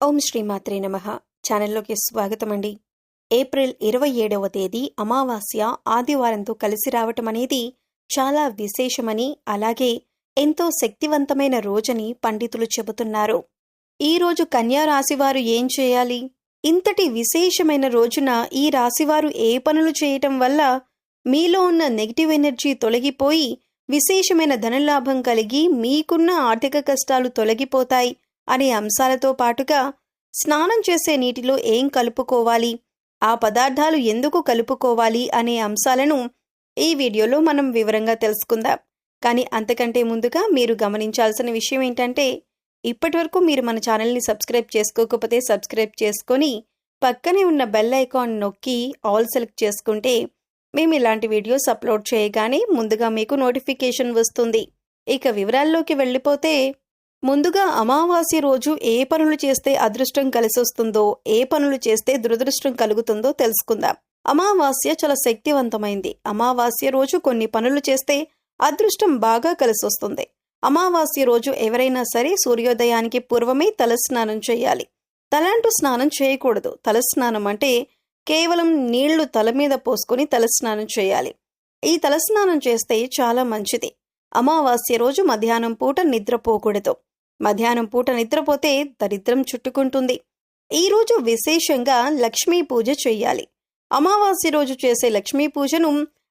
ఓం శ్రీమాత్రే నమః. ఛానల్లోకి స్వాగతం అండి. ఏప్రిల్ 27వ తేదీ అమావాస్య ఆదివారంతో కలిసి రావటం అనేది చాలా విశేషమని, అలాగే ఎంతో శక్తివంతమైన రోజని పండితులు చెబుతున్నారు. ఈ రోజు కన్యా రాశివారు ఏం చేయాలి? ఇంతటి విశేషమైన రోజున ఈ రాశివారు ఏ పనులు చేయటం వల్ల మీలో ఉన్న నెగిటివ్ ఎనర్జీ తొలగిపోయి విశేషమైన ధనలాభం కలిగి మీకున్న ఆర్థిక కష్టాలు తొలగిపోతాయి అనే అంశాలతో పాటుగా స్నానం చేసే నీటిలో ఏం కలుపుకోవాలి, ఆ పదార్థాలు ఎందుకు కలుపుకోవాలి అనే అంశాలను ఈ వీడియోలో మనం వివరంగా తెలుసుకుందాం. కానీ అంతకంటే ముందుగా మీరు గమనించాల్సిన విషయం ఏంటంటే, ఇప్పటివరకు మీరు మన ఛానల్ని సబ్స్క్రైబ్ చేసుకోకపోతే సబ్స్క్రైబ్ చేసుకొని పక్కనే ఉన్న బెల్ ఐకాన్ నొక్కి ఆల్ సెలెక్ట్ చేసుకుంటే మేము ఇలాంటి వీడియోస్ అప్లోడ్ చేయగానే ముందుగా మీకు నోటిఫికేషన్ వస్తుంది. ఇక వివరాల్లోకి వెళ్ళిపోతే, ముందుగా అమావాస్య రోజు ఏ పనులు చేస్తే అదృష్టం కలిసొస్తుందో, ఏ పనులు చేస్తే దురదృష్టం కలుగుతుందో తెలుసుకుందాం. అమావాస్య చాలా శక్తివంతమైంది. అమావాస్య రోజు కొన్ని పనులు చేస్తే అదృష్టం బాగా కలిసొస్తుంది. అమావాస్య రోజు ఎవరైనా సరే సూర్యోదయానికి పూర్వమే తలస్నానం చేయాలి. తలంటూ స్నానం చేయకూడదు. తలస్నానం అంటే కేవలం నీళ్లు తల మీద పోసుకొని తలస్నానం చేయాలి. ఈ తలస్నానం చేస్తే చాలా మంచిది. అమావాస్య రోజు మధ్యాహ్నం పూట నిద్రపోకూడదు. మధ్యాహ్నం పూట నిద్రపోతే దరిద్రం చుట్టుకుంటుంది. ఈరోజు విశేషంగా లక్ష్మీ పూజ చెయ్యాలి. అమావాస్య రోజు చేసే లక్ష్మీ పూజను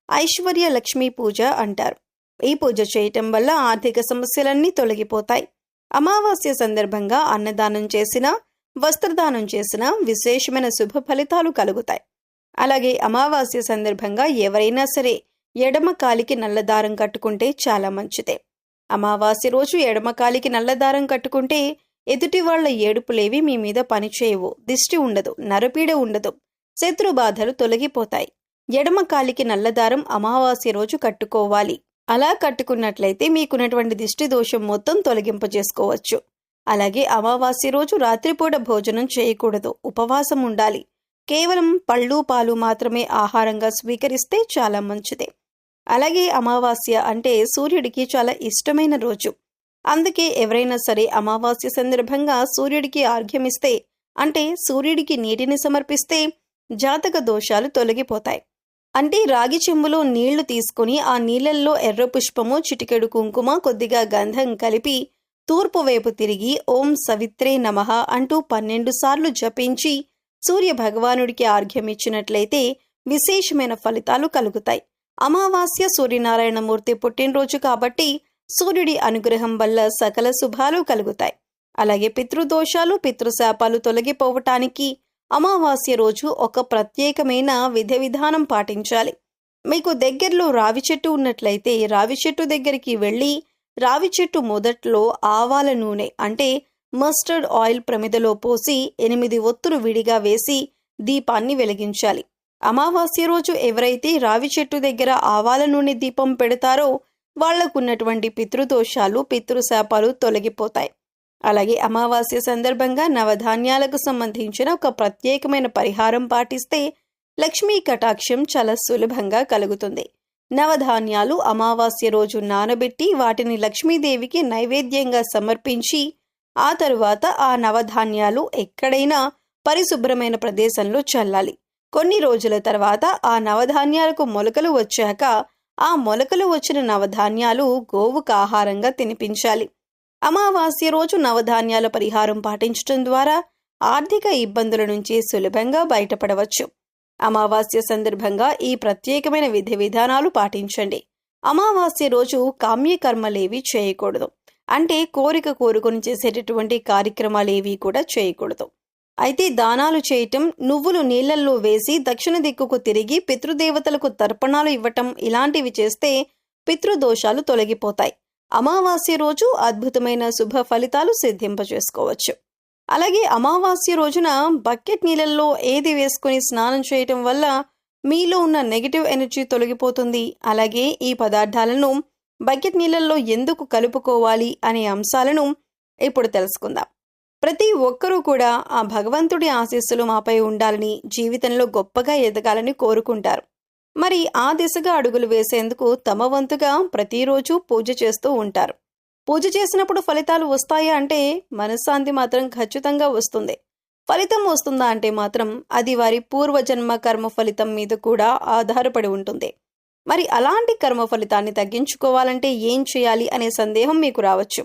ఐశ్వర్య లక్ష్మీ పూజ అంటారు. ఈ పూజ చేయటం వల్ల ఆర్థిక సమస్యలన్నీ తొలగిపోతాయి. అమావాస్య సందర్భంగా అన్నదానం చేసినా, వస్త్రదానం చేసినా విశేషమైన శుభ ఫలితాలు కలుగుతాయి. అలాగే అమావాస్య సందర్భంగా ఎవరైనా సరే ఎడమ కాలికి నల్లదారం కట్టుకుంటే చాలా మంచిదే. అమావాస్య రోజు ఎడమ కాలికి నల్లదారం కట్టుకుంటే ఎదుటి వాళ్ల ఏడుపులేవి మీ మీద పనిచేయవు, దిష్టి ఉండదు, నరపీడ ఉండదు, శత్రు బాధలు తొలగిపోతాయి. ఎడమ కాలికి నల్లదారం అమావాస్య రోజు కట్టుకోవాలి. అలా కట్టుకున్నట్లయితే మీకున్నటువంటి దిష్టి దోషం మొత్తం తొలగింపజేసుకోవచ్చు. అలాగే అమావాస్య రోజు రాత్రిపూట భోజనం చేయకూడదు, ఉపవాసం ఉండాలి. కేవలం పళ్ళు పాలు మాత్రమే ఆహారంగా స్వీకరిస్తే చాలా మంచిదే. అలాగే అమావాస్య అంటే సూర్యుడికి చాలా ఇష్టమైన రోజు. అందుకే ఎవరైనా సరే అమావాస్య సందర్భంగా సూర్యుడికి ఆర్ఘ్యమిస్తే, అంటే సూర్యుడికి నీటిని సమర్పిస్తే జాతక దోషాలు తొలగిపోతాయి. అంటే రాగి చెంబులో నీళ్లు తీసుకుని ఆ నీళ్లల్లో ఎర్ర పుష్పము, చిటికెడు కుంకుమ, కొద్దిగా గంధం కలిపి తూర్పు వైపు తిరిగి ఓం సవిత్రే నమః అంటూ 12 సార్లు జపించి సూర్య భగవానుడికి ఆర్ఘ్యమిచ్చినట్లయితే విశేషమైన ఫలితాలు కలుగుతాయి. అమావాస్య సూర్యనారాయణమూర్తి పుట్టినరోజు కాబట్టి సూర్యుడి అనుగ్రహం వల్ల సకల శుభాలు కలుగుతాయి. అలాగే పితృదోషాలు, పితృశాపాలు తొలగిపోవటానికి అమావాస్య రోజు ఒక ప్రత్యేకమైన విధానం పాటించాలి. మీకు దగ్గరలో రావి చెట్టు ఉన్నట్లయితే రావి చెట్టు దగ్గరికి వెళ్ళి రావి చెట్టు మొదట్లో ఆవాల నూనె అంటే మస్టర్డ్ ఆయిల్ ప్రమిదలో పోసి 8 ఒత్తులు విడిగా వేసి దీపాన్ని వెలిగించాలి. అమావాస్య రోజు ఎవరైతే రావి చెట్టు దగ్గర ఆవాల నూనె దీపం పెడతారో వాళ్లకున్నటువంటి పితృదోషాలు, పితృశాపాలు తొలగిపోతాయి. అలాగే అమావాస్య సందర్భంగా నవధాన్యాలకు సంబంధించిన ఒక ప్రత్యేకమైన పరిహారం పాటిస్తే లక్ష్మీ కటాక్షం చాలా సులభంగా కలుగుతుంది. నవధాన్యాలు అమావాస్య రోజు నానబెట్టి వాటిని లక్ష్మీదేవికి నైవేద్యంగా సమర్పించి ఆ తరువాత ఆ నవధాన్యాలు ఎక్కడైనా పరిశుభ్రమైన ప్రదేశంలో చల్లాలి. కొన్ని రోజుల తర్వాత ఆ నవధాన్యాలకు మొలకలు వచ్చాక ఆ మొలకలు వచ్చిన నవధాన్యాలు గోవుకు ఆహారంగా తినిపించాలి. అమావాస్య రోజు నవధాన్యాల పరిహారం పాటించడం ద్వారా ఆర్థిక ఇబ్బందుల నుంచి సులభంగా బయటపడవచ్చు. అమావాస్య సందర్భంగా ఈ ప్రత్యేకమైన విధానాలు పాటించండి. అమావాస్య రోజు కామ్యకర్మలేవి చేయకూడదు. అంటే కోరిక కోరుకొని చేసేటటువంటి కార్యక్రమాలేవి కూడా చేయకూడదు. అయితే దానాలు చేయటం, నువ్వులు నీళ్లల్లో వేసి దక్షిణ దిక్కుకు తిరిగి పితృదేవతలకు తర్పణాలు ఇవ్వటం ఇలాంటివి చేస్తే పితృదోషాలు తొలగిపోతాయి. అమావాస్య రోజు అద్భుతమైన శుభ ఫలితాలు సిద్ధింపజేసుకోవచ్చు. అలాగే అమావాస్య రోజున బకెట్ నీళ్ళల్లో ఏది వేసుకుని స్నానం చేయటం వల్ల మీలో ఉన్న నెగిటివ్ ఎనర్జీ తొలగిపోతుంది. అలాగే ఈ పదార్థాలను బకెట్ నీళ్ళల్లో ఎందుకు కలుపుకోవాలి అనే అంశాలను ఇప్పుడు తెలుసుకుందాం. ప్రతి ఒక్కరూ కూడా ఆ భగవంతుడి ఆశీస్సులు మాపై ఉండాలని, జీవితంలో గొప్పగా ఎదగాలని కోరుకుంటారు. మరి ఆ దిశగా అడుగులు వేసేందుకు తమ వంతుగా ప్రతిరోజు పూజ చేస్తూ ఉంటారు. పూజ చేసినప్పుడు ఫలితాలు వస్తాయా అంటే మనశ్శాంతి మాత్రం ఖచ్చితంగా వస్తుంది. ఫలితం వస్తుందా అంటే మాత్రం అది వారి పూర్వజన్మ కర్మ ఫలితం మీద కూడా ఆధారపడి ఉంటుంది. మరి అలాంటి కర్మ ఫలితాన్ని తగ్గించుకోవాలంటే ఏం చేయాలి అనే సందేహం మీకు రావచ్చు.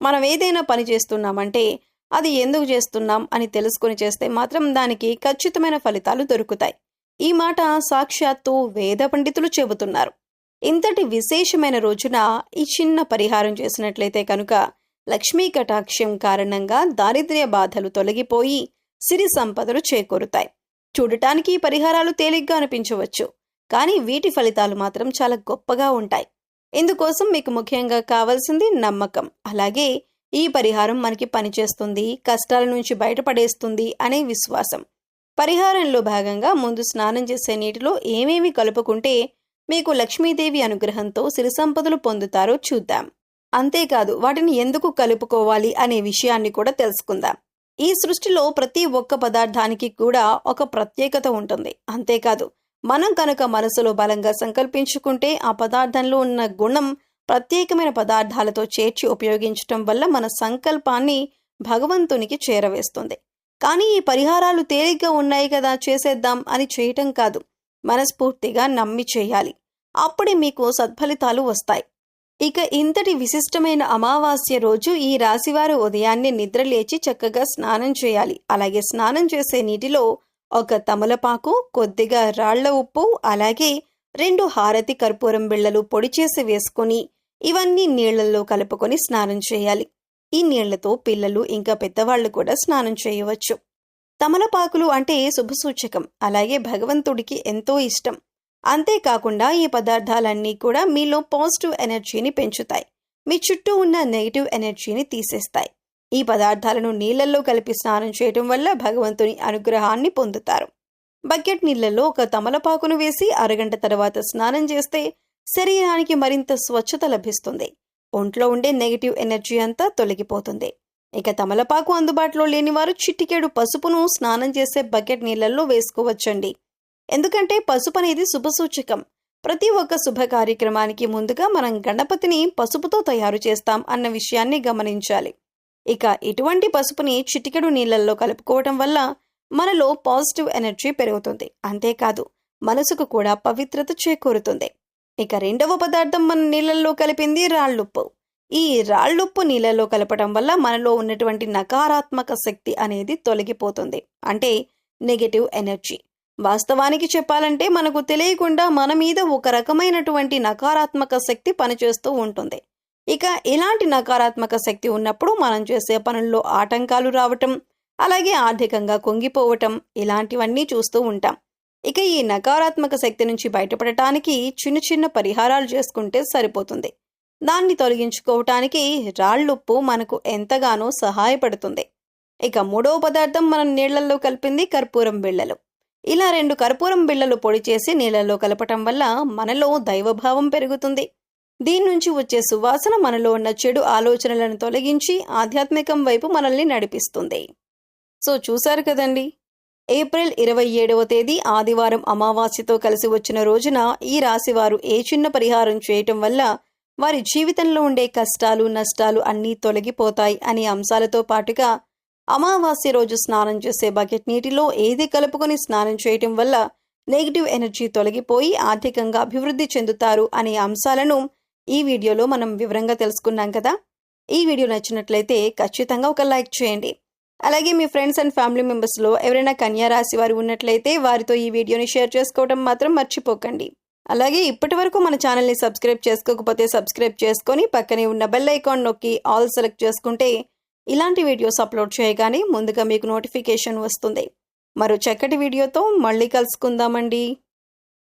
మనం ఏదైనా పని చేస్తున్నామంటే అది ఎందుకు చేస్తున్నాం అని తెలుసుకొని చేస్తే మాత్రం దానికి ఖచ్చితమైన ఫలితాలు దొరుకుతాయి. ఈ మాట సాక్షాత్తు వేద పండితులు చెబుతున్నారు. ఇంతటి విశేషమైన రోజున ఈ చిన్న పరిహారం చేసినట్లయితే కనుక లక్ష్మీ కటాక్షం కారణంగా దారిద్ర్య బాధలు తొలగిపోయి సిరి సంపదలు చేకూరుతాయి. చూడటానికి ఈ పరిహారాలు తేలిగ్గా అనిపించవచ్చు, కానీ వీటి ఫలితాలు మాత్రం చాలా గొప్పగా ఉంటాయి. ఇందుకోసం మీకు ముఖ్యంగా కావాల్సింది నమ్మకం. అలాగే ఈ పరిహారం మనకి పనిచేస్తుంది, కష్టాల నుంచి బయటపడేస్తుంది అనే విశ్వాసం. పరిహారంలో భాగంగా ముందు స్నానం చేసే నీటిలో ఏమేమి కలుపుకుంటే మీకు లక్ష్మీదేవి అనుగ్రహంతో సిరి సంపదలు పొందుతారో చూద్దాం. అంతేకాదు వాటిని ఎందుకు కలుపుకోవాలి అనే విషయాన్ని కూడా తెలుసుకుందాం. ఈ సృష్టిలో ప్రతి ఒక్క పదార్థానికి కూడా ఒక ప్రత్యేకత ఉంటుంది. అంతేకాదు మనం కనుక మనసులో బలంగా సంకల్పించుకుంటే ఆ పదార్థంలో ఉన్న గుణం ప్రత్యేకమైన పదార్థాలతో చేర్చి ఉపయోగించటం వల్ల మన సంకల్పాన్ని భగవంతునికి చేరవేస్తుంది. కానీ ఈ పరిహారాలు తేలిగ్గా ఉన్నాయి కదా చేసేద్దాం అని చేయటం కాదు, మనస్ఫూర్తిగా నమ్మి చేయాలి. అప్పుడే మీకు సత్ఫలితాలు వస్తాయి. ఇక ఇంతటి విశిష్టమైన అమావాస్య రోజు ఈ రాశివారు ఉదయాన్నే నిద్రలేచి చక్కగా స్నానం చేయాలి. అలాగే స్నానం చేసే నీటిలో ఒక తమలపాకు, కొద్దిగా రాళ్ల ఉప్పు, అలాగే 2 హారతి కర్పూరం బిళ్ళలు పొడి చేసి వేసుకొని ఇవన్నీ నీళ్లలో కలుపుకొని స్నానం చేయాలి. ఈ నీళ్లతో పిల్లలు ఇంకా పెద్దవాళ్లు కూడా స్నానం చేయవచ్చు. తమలపాకులు అంటే శుభసూచకం, అలాగే భగవంతుడికి ఎంతో ఇష్టం. అంతేకాకుండా ఈ పదార్థాలన్నీ కూడా మీలో పాజిటివ్ ఎనర్జీని పెంచుతాయి, మీ చుట్టూ ఉన్న నెగిటివ్ ఎనర్జీని తీసేస్తాయి. ఈ పదార్థాలను నీళ్లలో కలిపి స్నానం చేయటం వల్ల భగవంతుని అనుగ్రహాన్ని పొందుతారు. బకెట్ నీళ్లలో ఒక తమలపాకును వేసి అరగంట తర్వాత స్నానం చేస్తే శరీరానికి మరింత స్వచ్ఛత లభిస్తుంది. ఒంట్లో ఉండే నెగిటివ్ ఎనర్జీ అంతా తొలగిపోతుంది. ఇక తమలపాకు అందుబాటులో లేని వారు చిటికెడు పసుపును స్నానం చేసే బకెట్ నీళ్లలో వేసుకోవచ్చండి. ఎందుకంటే పసుపు అనేది శుభసూచకం. ప్రతి ఒక్క శుభ కార్యక్రమానికి ముందుగా మనం గణపతిని పసుపుతో తయారు చేస్తాం అన్న విషయాన్ని గమనించాలి. ఇక ఇటువంటి పసుపుని చిటికెడు నీళ్లలో కలుపుకోవటం వల్ల మనలో పాజిటివ్ ఎనర్జీ పెరుగుతుంది. అంతేకాదు మనసుకు కూడా పవిత్రత చేకూరుతుంది. ఇక రెండవ పదార్థం మన నీళ్లలో కలిపింది రాళ్ళుప్పు. ఈ రాళ్ళుప్పు నీళ్లలో కలపడం వల్ల మనలో ఉన్నటువంటి నకారాత్మక శక్తి అనేది తొలగిపోతుంది, అంటే నెగటివ్ ఎనర్జీ. వాస్తవానికి చెప్పాలంటే మనకు తెలియకుండా మన మీద ఒక రకమైనటువంటి నకారాత్మక శక్తి పనిచేస్తూ ఉంటుంది. ఇక ఇలాంటి నకారాత్మక శక్తి ఉన్నప్పుడు మనం చేసే పనుల్లో ఆటంకాలు రావటం, అలాగే ఆర్థికంగా కుంగిపోవటం, ఇలాంటివన్నీ చూస్తూ ఉంటాం. ఇక ఈ నకారాత్మక శక్తి నుంచి బయటపడటానికి చిన్న చిన్న పరిహారాలు చేసుకుంటే సరిపోతుంది. దాన్ని తొలగించుకోవటానికి రాళ్ళుప్పు మనకు ఎంతగానో సహాయపడుతుంది. ఇక మూడవ పదార్థం మనం నీళ్లలో కలిపింది కర్పూరం బిళ్ళలు. ఇలా 2 కర్పూరం బిళ్ళలు పొడి చేసి నీళ్లలో కలపటం వల్ల మనలో దైవభావం పెరుగుతుంది. దీని నుంచి వచ్చే సువాసన మనలో ఉన్న చెడు ఆలోచనలను తొలగించి ఆధ్యాత్మికం వైపు మనల్ని నడిపిస్తుంది. సో చూశారు కదండి, ఏప్రిల్ 27వ తేదీ ఆదివారం అమావాస్యతో కలిసి వచ్చిన రోజున ఈ రాశివారు ఏ చిన్న పరిహారం చేయటం వల్ల వారి జీవితంలో ఉండే కష్టాలు నష్టాలు అన్నీ తొలగిపోతాయి అనే అంశాలతో పాటుగా అమావాస్య రోజు స్నానం చేసే బకెట్ నీటిలో ఏది కలుపుకొని స్నానం చేయటం వల్ల నెగిటివ్ ఎనర్జీ తొలగిపోయి ఆర్థికంగా అభివృద్ధి చెందుతారు అనే అంశాలను ఈ వీడియోలో మనం వివరంగా తెలుసుకున్నాం కదా. ఈ వీడియో నచ్చినట్లయితే ఖచ్చితంగా ఒక లైక్ చేయండి. అలాగే మీ ఫ్రెండ్స్ అండ్ ఫ్యామిలీ మెంబర్స్లో ఎవరైనా కన్యా రాశి వారు ఉన్నట్లయితే వారితో ఈ వీడియోని షేర్ చేసుకోవడం మాత్రం మర్చిపోకండి. అలాగే ఇప్పటి వరకు మన ఛానల్ని సబ్స్క్రైబ్ చేసుకోకపోతే సబ్స్క్రైబ్ చేసుకొని పక్కనే ఉన్న బెల్ ఐకాన్ నొక్కి ఆల్ సెలెక్ట్ చేసుకుంటే ఇలాంటి వీడియోస్ అప్లోడ్ చేయగానే ముందుగా మీకు నోటిఫికేషన్ వస్తుంది. మరో చక్కటి వీడియోతో మళ్ళీ కలుసుకుందామండి.